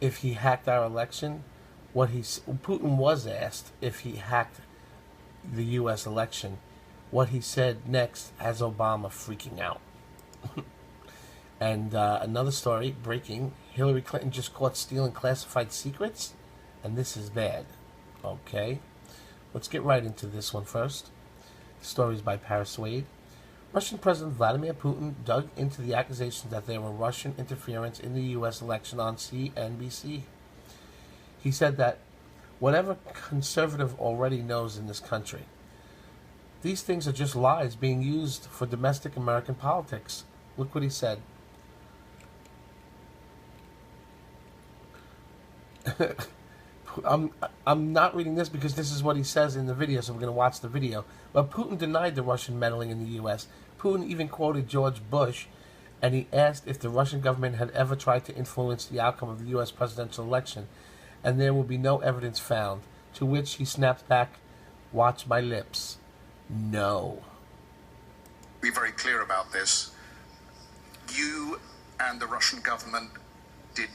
if he hacked our election. Putin was asked if he hacked the U.S. election. What he said next has Obama freaking out. And another story, breaking, Hillary Clinton just caught stealing classified secrets, and this is bad. Okay, let's get right into this one first. The story is by Paris Wade. Russian President Vladimir Putin dug into the accusations that there were Russian interference in the U.S. election on CNBC. He said that whatever conservative already knows in this country, these things are just lies being used for domestic American politics. Look what he said. I'm not reading this because this is what he says in the video, so we're going to watch the video. But Putin denied the Russian meddling in the U.S. Putin even quoted George Bush, and he asked if the Russian government had ever tried to influence the outcome of the U.S. presidential election, and there will be no evidence found. To which he snapped back, "Watch my lips. No." Be very clear about this. You and the Russian government did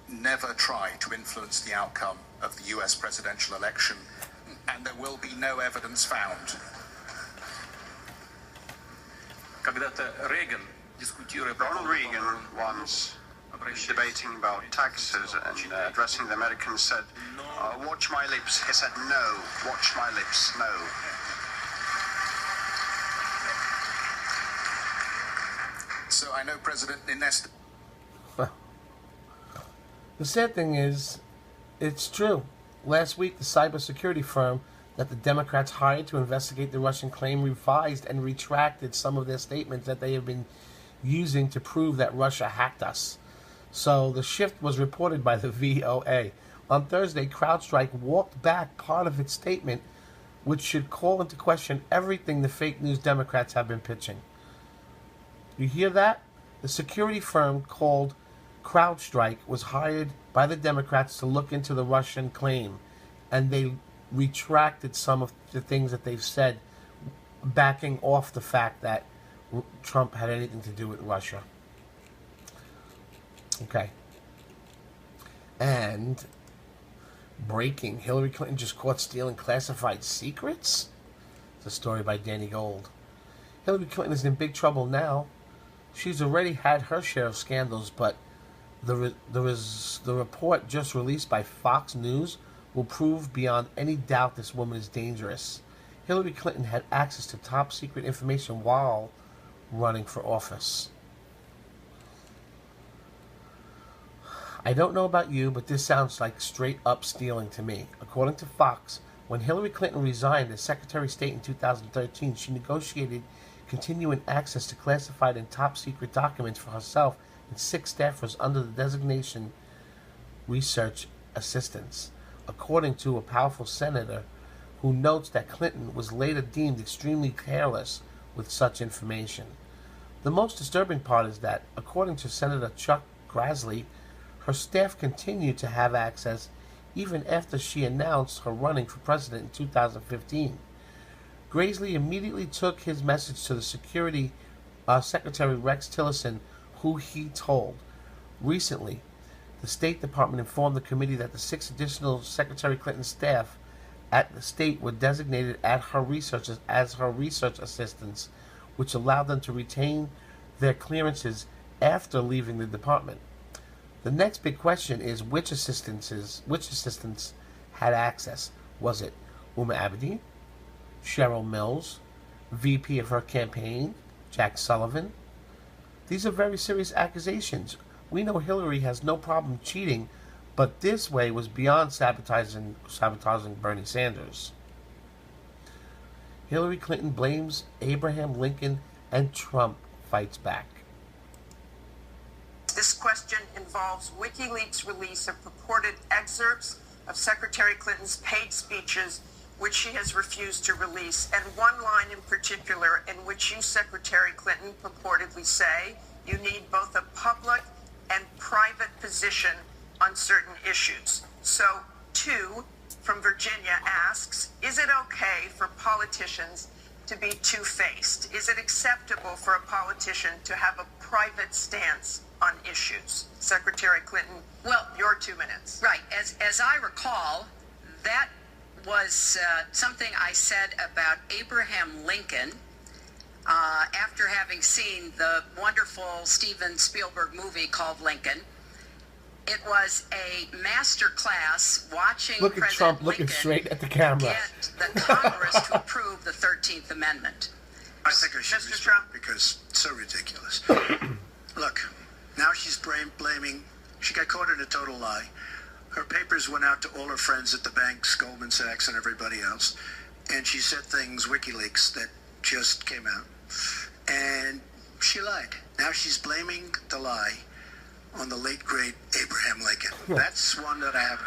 never try to influence the outcome of the US presidential election, and there will be no evidence found. Ronald Reagan once, debating about taxes and addressing the Americans, said, "Watch my lips." He said, "No, watch my lips, no." So I know President Ines. The sad thing is, it's true. Last week, the cybersecurity firm that the Democrats hired to investigate the Russian claim revised and retracted some of their statements that they have been using to prove that Russia hacked us. So the shift was reported by the VOA. On Thursday, CrowdStrike walked back part of its statement, which should call into question everything the fake news Democrats have been pitching. You hear that? The security firm called CrowdStrike was hired by the Democrats to look into the Russian claim, and they retracted some of the things that they've said, backing off the fact that Trump had anything to do with Russia. Okay. And breaking, Hillary Clinton just caught stealing classified secrets? It's a story by Danny Gold. Hillary Clinton is in big trouble now. She's already had her share of scandals, but the report just released by Fox News will prove beyond any doubt this woman is dangerous. Hillary Clinton had access to top secret information while running for office. I don't know about you, but this sounds like straight up stealing to me. According to Fox, when Hillary Clinton resigned as Secretary of State in 2013, she negotiated continuing access to classified and top secret documents for herself and 6 staffers under the designation research assistants, according to a powerful senator who notes that Clinton was later deemed extremely careless with such information. The most disturbing part is that, according to Senator Chuck Grassley, her staff continued to have access even after she announced her running for president in 2015. Grassley immediately took his message to the Security Secretary Rex Tillerson, who he told. Recently, the State Department informed the committee that the 6 additional Secretary Clinton staff at the state were designated as her research assistants, which allowed them to retain their clearances after leaving the department. The next big question is which assistants had access. Was it Uma Abedin, Cheryl Mills, VP of her campaign, Jack Sullivan? These are very serious accusations. We know Hillary has no problem cheating, but this way was beyond sabotaging Bernie Sanders. Hillary Clinton blames Abraham Lincoln, and Trump fights back. This question involves WikiLeaks' release of purported excerpts of Secretary Clinton's paid speeches, which she has refused to release, and one line in particular in which you, Secretary Clinton, purportedly say you need both a public and private position on certain issues. So, 2 from Virginia asks, is it okay for politicians to be two-faced? Is it acceptable for a politician to have a private stance on issues. Secretary Clinton, well, your 2 minutes. Right. As I recall, that was something I said about Abraham Lincoln after having seen the wonderful Steven Spielberg movie called Lincoln. It was a master class watching Look at President Trump looking Lincoln straight at the camera. get the Congress to approve the 13th Amendment. I think I should Mr. resume Trump. because it's so ridiculous. Look, now she's blaming. She got caught in a total lie. Her papers went out to all her friends at the banks, Goldman Sachs, and everybody else, and she said things, WikiLeaks, that just came out, and she lied. Now she's blaming the lie on the late great Abraham Lincoln. That's one that I haven't.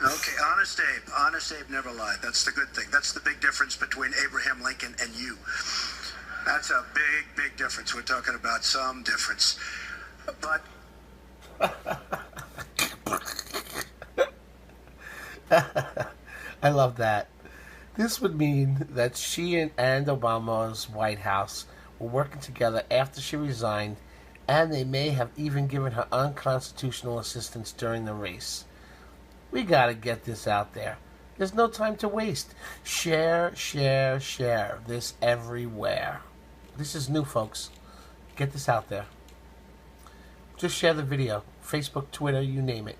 Okay, Honest Abe never lied. That's the good thing. That's the big difference between Abraham Lincoln and you. That's a big difference. We're talking about some difference. But I love that. This would mean that she and Obama's White House were working together after she resigned, and they may have even given her unconstitutional assistance during the race. We gotta get this out there. There's no time to waste. Share this everywhere. This is new, folks. Get this out there. Just share the video. Facebook, Twitter, you name it.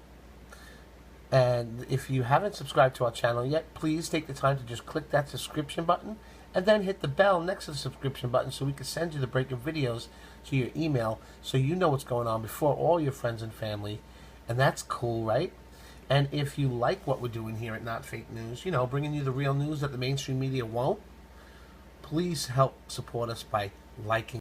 And if you haven't subscribed to our channel yet, please take the time to just click that subscription button and then hit the bell next to the subscription button so we can send you the breaking videos to your email so you know what's going on before all your friends and family. And that's cool, right? And if you like what we're doing here at Not Fake News, you know, bringing you the real news that the mainstream media won't, please help support us by liking